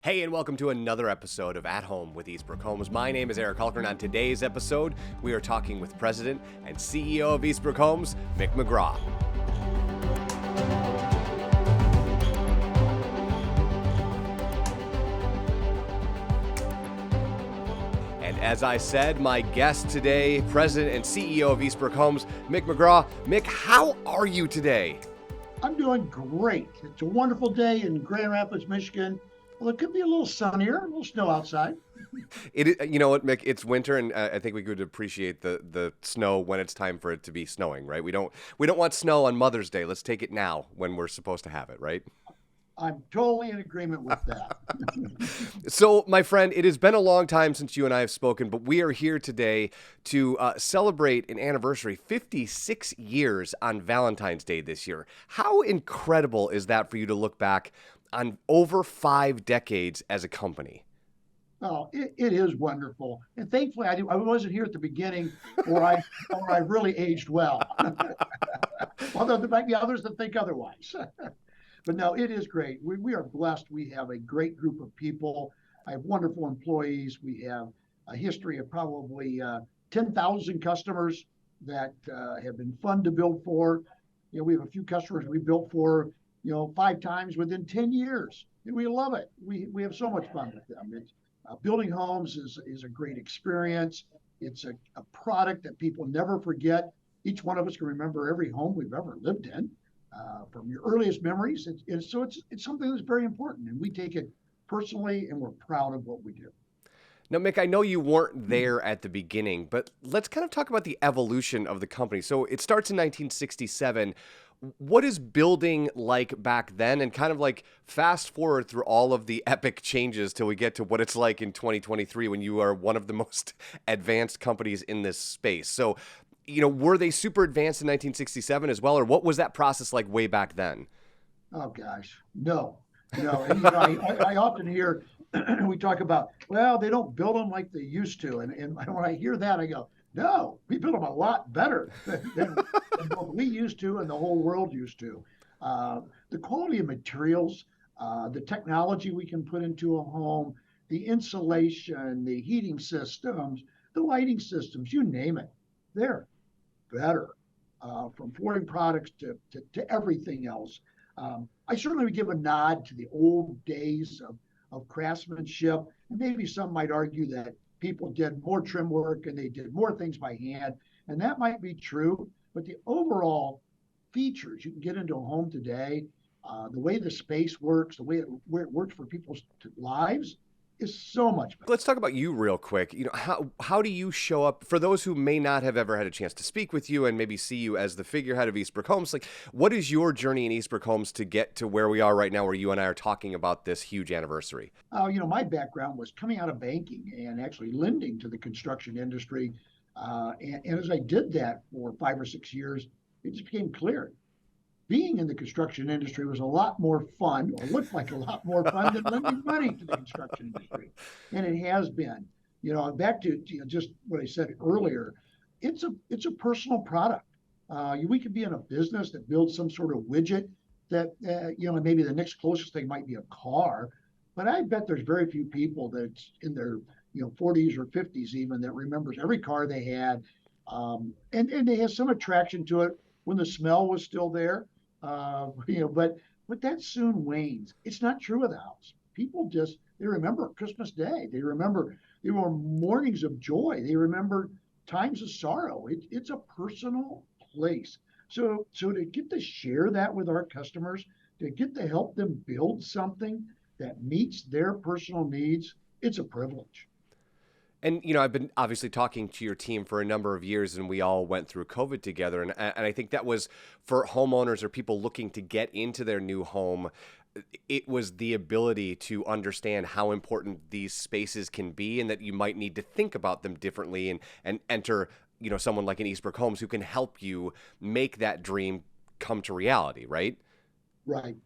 Hey, and welcome to another episode of At Home with Eastbrook Homes. My name is Eric Hulker, and on today's episode, we are talking with President and CEO of Eastbrook Homes, Mick McGraw. And as I said, my guest today, President and CEO of Eastbrook Homes, Mick McGraw. Mick, how are you today? I'm doing great. It's a wonderful day in Grand Rapids, Michigan. Well, it could be a little sunnier, a little snow outside. You know what, Mick? It's winter, and I think we could appreciate the snow when it's time for it to be snowing, right? We don't want snow on Mother's Day. Let's take it now when we're supposed to have it, right? I'm totally in agreement with that. So, my friend, it has been a long time since you and I have spoken, but we are here today to celebrate an anniversary, 56 years on Valentine's Day this year. How incredible is that for you to look back on over 5 decades as a company? Oh, it is wonderful. And thankfully, I wasn't here at the beginning where I really aged well. Although there might be others that think otherwise. But no, it is great. We are blessed. We have a great group of people. I have wonderful employees. We have a history of probably 10,000 customers that have been fun to build for. We have a few customers we built for, 5 times within 10 years. And we love it. We have so much fun with them. Building homes is a great experience. It's a product that people never forget. Each one of us can remember every home we've ever lived in. From your earliest memories. It's something that's very important, and we take it personally, and we're proud of what we do. Now, Mick, I know you weren't there at the beginning, but let's kind of talk about the evolution of the company. So it starts in 1967. What is building like back then, and kind of like fast forward through all of the epic changes till we get to what it's like in 2023 when you are one of the most advanced companies in this space. So were they super advanced in 1967 as well, or what was that process like way back then? Oh gosh, no. And I often hear we talk about, well, they don't build them like they used to, and when I hear that, I go, no, we build them a lot better than both we used to and the whole world used to. The quality of materials, the technology we can put into a home, the insulation, the heating systems, the lighting systems, you name it, they're better, from flooring products to everything else. I certainly would give a nod to the old days of craftsmanship. And maybe some might argue that people did more trim work and they did more things by hand. And that might be true. But the overall features you can get into a home today, the way the space works, the way it works for people's lives, is so much better. Let's talk about you real quick. How do you show up for those who may not have ever had a chance to speak with you and maybe see you as the figurehead of Eastbrook Homes? Like, what is your journey in Eastbrook Homes to get to where we are right now, where you and I are talking about this huge anniversary? My background was coming out of banking and actually lending to the construction industry. And as I did that for 5 or 6 years, it just became clear being in the construction industry was a lot more fun, or looked like a lot more fun than lending money to the construction industry. And it has been. Back to just what I said earlier, it's a personal product. We could be in a business that builds some sort of widget that, maybe the next closest thing might be a car. But I bet there's very few people that's in their 40s or 50s even that remembers every car they had. And they have some attraction to it when the smell was still there. But that soon wanes. It's not true of the house. People they remember Christmas Day. They remember there were mornings of joy. They remember times of sorrow. It's a personal place. So to get to share that with our customers, to get to help them build something that meets their personal needs, it's a privilege. And, I've been obviously talking to your team for a number of years, and we all went through COVID together. And I think that was for homeowners or people looking to get into their new home. It was the ability to understand how important these spaces can be and that you might need to think about them differently and enter, someone like an Eastbrook Homes who can help you make that dream come to reality, right? Right.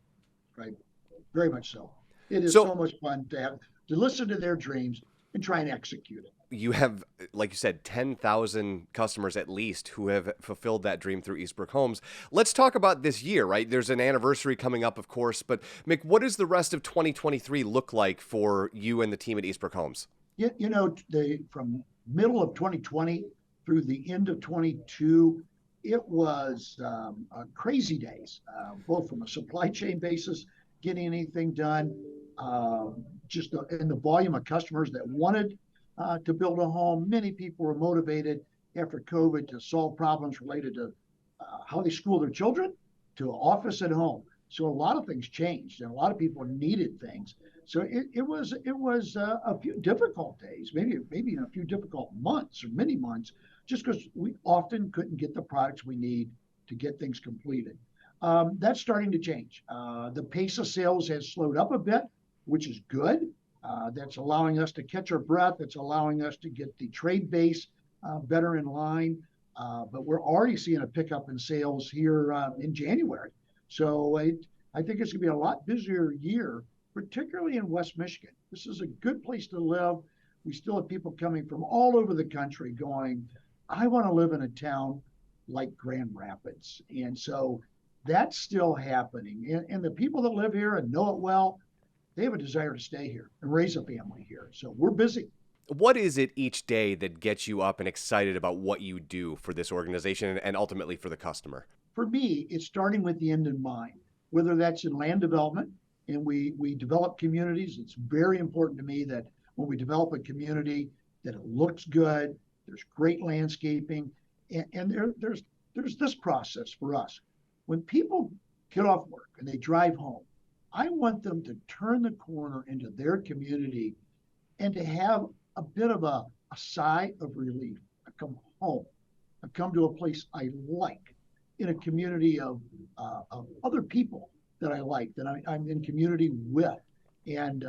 Very much so. It is so much fun to listen to their dreams, and try and execute it. You have, like you said, 10,000 customers at least who have fulfilled that dream through Eastbrook Homes. Let's talk about this year, right? There's an anniversary coming up, of course, but Mick, what does the rest of 2023 look like for you and the team at Eastbrook Homes? From middle of 2020 through the end of 22, it was crazy days, both from a supply chain basis, getting anything done, just in the volume of customers that wanted to build a home. Many people were motivated after COVID to solve problems related to how they school their children, to office at home. So a lot of things changed, and a lot of people needed things. So it was a few difficult days, maybe a few difficult months or many months, just because we often couldn't get the products we need to get things completed. That's starting to change. The pace of sales has slowed up a bit, which is good. That's allowing us to catch our breath. It's allowing us to get the trade base better in line. But we're already seeing a pickup in sales here in January. So I think it's going to be a lot busier year, particularly in West Michigan. This is a good place to live. We still have people coming from all over the country going, I want to live in a town like Grand Rapids. And so that's still happening. And the people that live here and know it well, they have a desire to stay here and raise a family here. So we're busy. What is it each day that gets you up and excited about what you do for this organization and ultimately for the customer? For me, it's starting with the end in mind, whether that's in land development, and we develop communities. It's very important to me that when we develop a community, that it looks good, there's great landscaping, and there's this process for us. When people get off work and they drive home, I want them to turn the corner into their community and to have a bit of a sigh of relief. I come home. I come to a place I like, in a community of other people that I like, that I'm in community with. And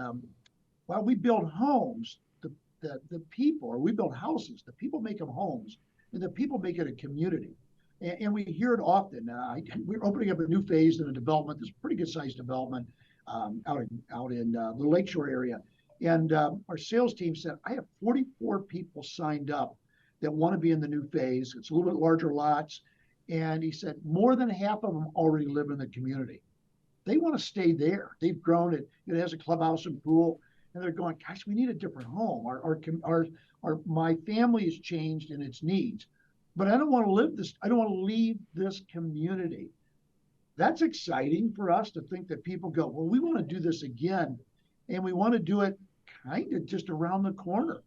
while we build homes, the people, or we build houses, the people make them homes, and the people make it a community. And we hear it often. We're opening up a new phase in a development, this pretty good sized development out in the Lakeshore area. And our sales team said, I have 44 people signed up that want to be in the new phase. It's a little bit larger lots. And he said, more than half of them already live in the community. They want to stay there. They've grown it. It has a clubhouse and pool. And they're going, gosh, we need a different home. My family has changed in its needs. But I don't want to live this. I don't want to leave this community. That's exciting for us to think that people go, well, we want to do this again. And we want to do it kind of just around the corner.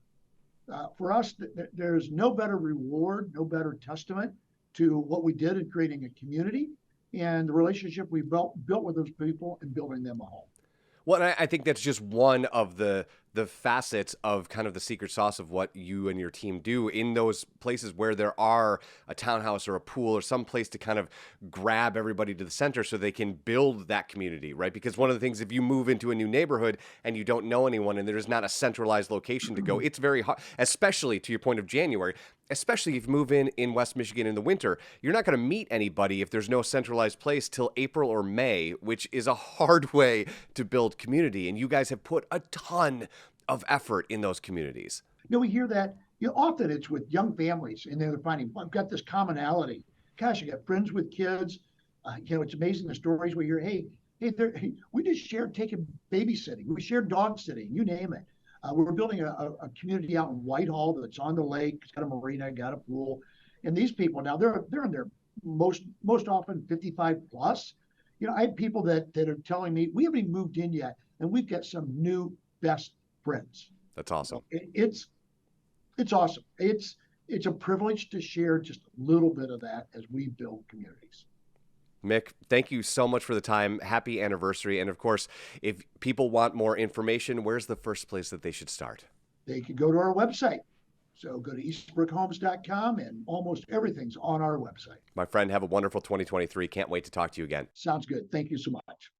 For us, there's no better reward, no better testament to what we did in creating a community and the relationship we built with those people and building them a home. Well, I think that's just one of the facets of kind of the secret sauce of what you and your team do in those places where there are a townhouse or a pool or some place to kind of grab everybody to the center so they can build that community, right? Because one of the things, if you move into a new neighborhood and you don't know anyone and there's not a centralized location to go, it's very hard, especially to your point of January, especially if you move in West Michigan in the winter, you're not going to meet anybody if there's no centralized place till April or May, which is a hard way to build community. And you guys have put a ton of effort in those communities. We hear that often it's with young families, and they're finding, I've got this commonality. Gosh, I got friends with kids. It's amazing the stories we hear. Hey, we just shared taking babysitting. We shared dog sitting. You name it. We're building a community out in Whitehall that's on the lake. It's got a marina, got a pool, and these people now they're in their most often 55 plus. I have people that are telling me we haven't even moved in yet, and we've got some new best friends. That's awesome. It's awesome. It's a privilege to share just a little bit of that as we build communities. Mick, thank you so much for the time. Happy anniversary. And of course, if people want more information, where's the first place that they should start? They could go to our website. So go to eastbrookhomes.com, and almost everything's on our website. My friend, have a wonderful 2023. Can't wait to talk to you again. Sounds good. Thank you so much.